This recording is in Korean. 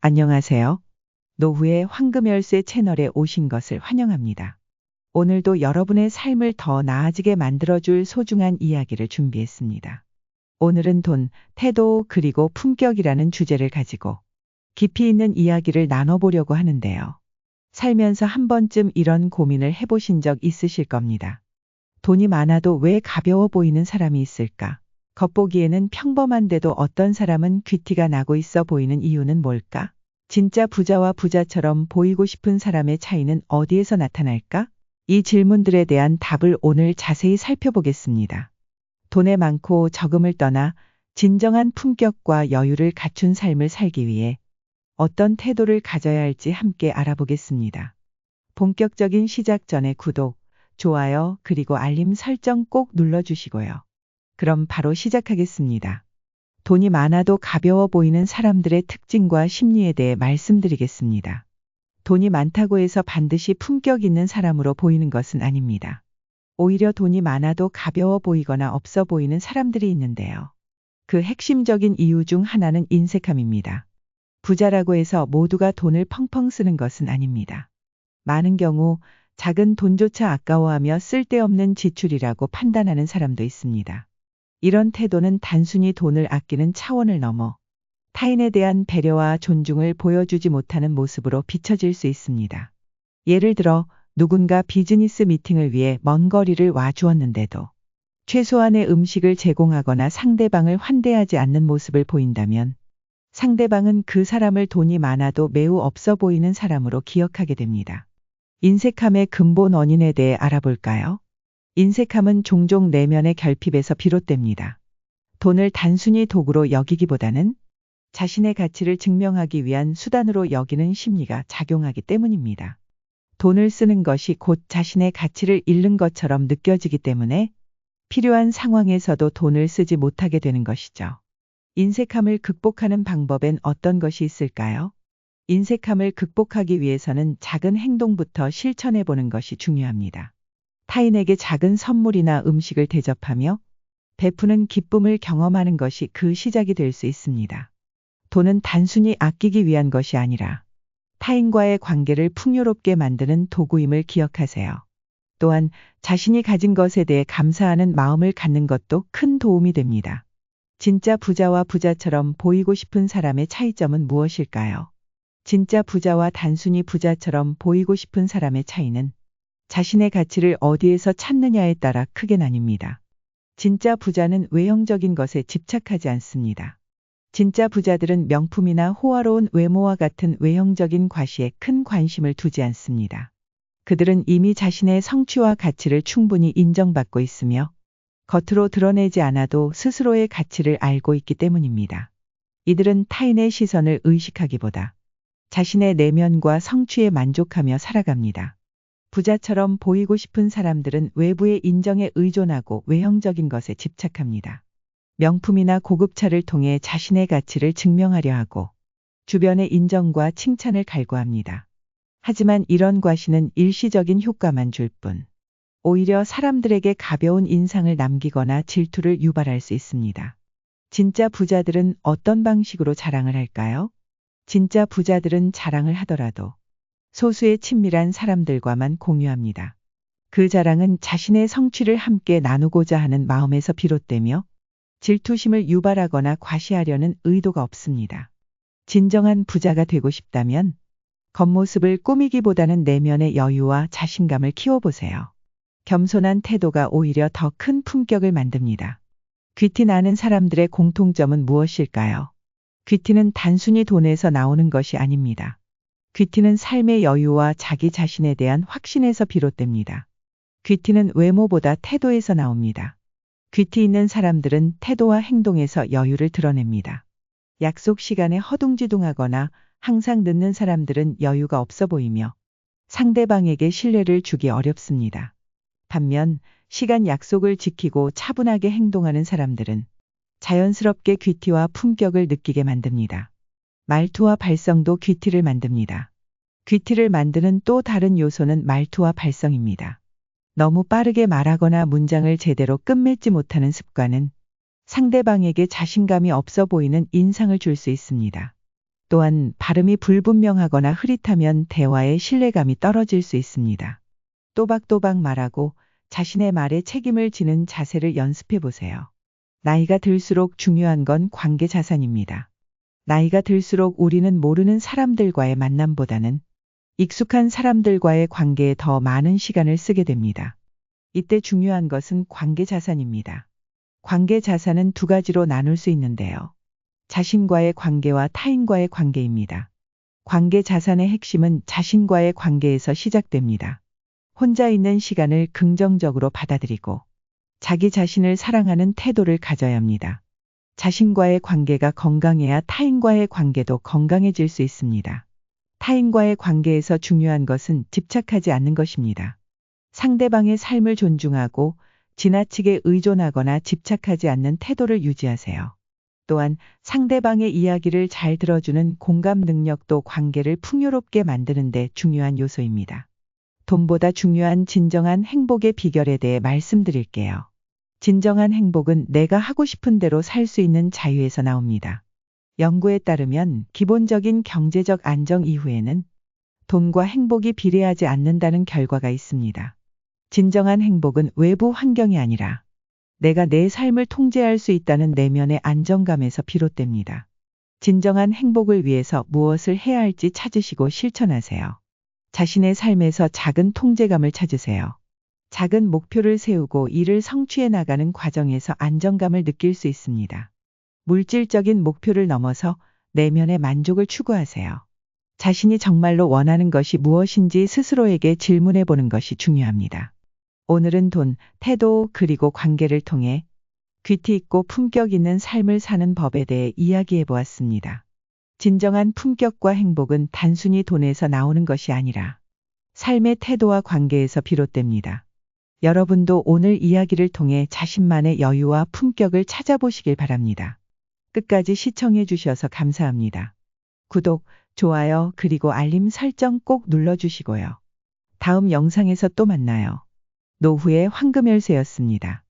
안녕하세요. 노후의 황금열쇠 채널에 오신 것을 환영합니다. 오늘도 여러분의 삶을 더 나아지게 만들어줄 소중한 이야기를 준비했습니다. 오늘은 돈, 태도, 그리고 품격이라는 주제를 가지고 깊이 있는 이야기를 나눠보려고 하는데요. 살면서 한 번쯤 이런 고민을 해보신 적 있으실 겁니다. 돈이 많아도 왜 가벼워 보이는 사람이 있을까? 겉보기에는 평범한데도 어떤 사람은 귀티가 나고 있어 보이는 이유는 뭘까? 진짜 부자와 부자처럼 보이고 싶은 사람의 차이는 어디에서 나타날까? 이 질문들에 대한 답을 오늘 자세히 살펴보겠습니다. 돈에 많고 적음을 떠나 진정한 품격과 여유를 갖춘 삶을 살기 위해 어떤 태도를 가져야 할지 함께 알아보겠습니다. 본격적인 시작 전에 구독, 좋아요, 그리고 알림 설정 꼭 눌러주시고요. 그럼 바로 시작하겠습니다. 돈이 많아도 가벼워 보이는 사람들의 특징과 심리에 대해 말씀드리겠습니다. 돈이 많다고 해서 반드시 품격 있는 사람으로 보이는 것은 아닙니다. 오히려 돈이 많아도 가벼워 보이거나 없어 보이는 사람들이 있는데요. 그 핵심적인 이유 중 하나는 인색함입니다. 부자라고 해서 모두가 돈을 펑펑 쓰는 것은 아닙니다. 많은 경우 작은 돈조차 아까워하며 쓸데없는 지출이라고 판단하는 사람도 있습니다. 이런 태도는 단순히 돈을 아끼는 차원을 넘어 타인에 대한 배려와 존중을 보여주지 못하는 모습으로 비춰질 수 있습니다. 예를 들어 누군가 비즈니스 미팅을 위해 먼 거리를 와 주었는데도 최소한의 음식을 제공하거나 상대방을 환대하지 않는 모습을 보인다면 상대방은 그 사람을 돈이 많아도 매우 없어 보이는 사람으로 기억하게 됩니다. 인색함의 근본 원인에 대해 알아볼까요? 인색함은 종종 내면의 결핍에서 비롯됩니다. 돈을 단순히 도구로 여기기보다는 자신의 가치를 증명하기 위한 수단으로 여기는 심리가 작용하기 때문입니다. 돈을 쓰는 것이 곧 자신의 가치를 잃는 것처럼 느껴지기 때문에 필요한 상황에서도 돈을 쓰지 못하게 되는 것이죠. 인색함을 극복하는 방법엔 어떤 것이 있을까요? 인색함을 극복하기 위해서는 작은 행동부터 실천해 보는 것이 중요합니다. 타인에게 작은 선물이나 음식을 대접하며 베푸는 기쁨을 경험하는 것이 그 시작이 될 수 있습니다. 돈은 단순히 아끼기 위한 것이 아니라 타인과의 관계를 풍요롭게 만드는 도구임을 기억하세요. 또한 자신이 가진 것에 대해 감사하는 마음을 갖는 것도 큰 도움이 됩니다. 진짜 부자와 부자처럼 보이고 싶은 사람의 차이점은 무엇일까요? 진짜 부자와 단순히 부자처럼 보이고 싶은 사람의 차이는 자신의 가치를 어디에서 찾느냐에 따라 크게 나뉩니다. 진짜 부자는 외형적인 것에 집착하지 않습니다. 진짜 부자들은 명품이나 호화로운 외모와 같은 외형적인 과시에 큰 관심을 두지 않습니다. 그들은 이미 자신의 성취와 가치를 충분히 인정받고 있으며 겉으로 드러내지 않아도 스스로의 가치를 알고 있기 때문입니다. 이들은 타인의 시선을 의식하기보다 자신의 내면과 성취에 만족하며 살아갑니다. 부자처럼 보이고 싶은 사람들은 외부의 인정에 의존하고 외형적인 것에 집착합니다. 명품이나 고급차를 통해 자신의 가치를 증명하려 하고 주변의 인정과 칭찬을 갈구합니다. 하지만 이런 과시는 일시적인 효과만 줄 뿐, 오히려 사람들에게 가벼운 인상을 남기거나 질투를 유발할 수 있습니다. 진짜 부자들은 어떤 방식으로 자랑을 할까요? 진짜 부자들은 자랑을 하더라도 소수의 친밀한 사람들과만 공유합니다. 그 자랑은 자신의 성취를 함께 나누고자 하는 마음에서 비롯되며 질투심을 유발하거나 과시하려는 의도가 없습니다. 진정한 부자가 되고 싶다면 겉모습을 꾸미기보다는 내면의 여유와 자신감을 키워보세요. 겸손한 태도가 오히려 더 큰 품격을 만듭니다. 귀티 나는 사람들의 공통점은 무엇일까요? 귀티는 단순히 돈에서 나오는 것이 아닙니다. 귀티는 삶의 여유와 자기 자신에 대한 확신에서 비롯됩니다. 귀티는 외모보다 태도에서 나옵니다. 귀티 있는 사람들은 태도와 행동에서 여유를 드러냅니다. 약속 시간에 허둥지둥하거나 항상 늦는 사람들은 여유가 없어 보이며 상대방에게 신뢰를 주기 어렵습니다. 반면 시간 약속을 지키고 차분하게 행동하는 사람들은 자연스럽게 귀티와 품격을 느끼게 만듭니다. 말투와 발성도 귀티를 만듭니다. 귀티를 만드는 또 다른 요소는 말투와 발성입니다. 너무 빠르게 말하거나 문장을 제대로 끝맺지 못하는 습관은 상대방에게 자신감이 없어 보이는 인상을 줄 수 있습니다. 또한 발음이 불분명하거나 흐릿하면 대화의 신뢰감이 떨어질 수 있습니다. 또박또박 말하고 자신의 말에 책임을 지는 자세를 연습해 보세요. 나이가 들수록 중요한 건 관계 자산입니다. 나이가 들수록 우리는 모르는 사람들과의 만남보다는 익숙한 사람들과의 관계에 더 많은 시간을 쓰게 됩니다. 이때 중요한 것은 관계 자산입니다. 관계 자산은 두 가지로 나눌 수 있는데요. 자신과의 관계와 타인과의 관계입니다. 관계 자산의 핵심은 자신과의 관계에서 시작됩니다. 혼자 있는 시간을 긍정적으로 받아들이고 자기 자신을 사랑하는 태도를 가져야 합니다. 자신과의 관계가 건강해야 타인과의 관계도 건강해질 수 있습니다. 타인과의 관계에서 중요한 것은 집착하지 않는 것입니다. 상대방의 삶을 존중하고 지나치게 의존하거나 집착하지 않는 태도를 유지하세요. 또한 상대방의 이야기를 잘 들어주는 공감 능력도 관계를 풍요롭게 만드는 데 중요한 요소입니다. 돈보다 중요한 진정한 행복의 비결에 대해 말씀드릴게요. 진정한 행복은 내가 하고 싶은 대로 살 수 있는 자유에서 나옵니다. 연구에 따르면 기본적인 경제적 안정 이후에는 돈과 행복이 비례하지 않는다는 결과가 있습니다. 진정한 행복은 외부 환경이 아니라 내가 내 삶을 통제할 수 있다는 내면의 안정감에서 비롯됩니다. 진정한 행복을 위해서 무엇을 해야 할지 찾으시고 실천하세요. 자신의 삶에서 작은 통제감을 찾으세요. 작은 목표를 세우고 이를 성취해 나가는 과정에서 안정감을 느낄 수 있습니다. 물질적인 목표를 넘어서 내면의 만족을 추구하세요. 자신이 정말로 원하는 것이 무엇인지 스스로에게 질문해 보는 것이 중요합니다. 오늘은 돈, 태도, 그리고 관계를 통해 귀티 있고 품격 있는 삶을 사는 법에 대해 이야기해 보았습니다. 진정한 품격과 행복은 단순히 돈에서 나오는 것이 아니라 삶의 태도와 관계에서 비롯됩니다. 여러분도 오늘 이야기를 통해 자신만의 여유와 품격을 찾아보시길 바랍니다. 끝까지 시청해 주셔서 감사합니다. 구독, 좋아요, 그리고 알림 설정 꼭 눌러주시고요. 다음 영상에서 또 만나요. 노후의 황금열쇠였습니다.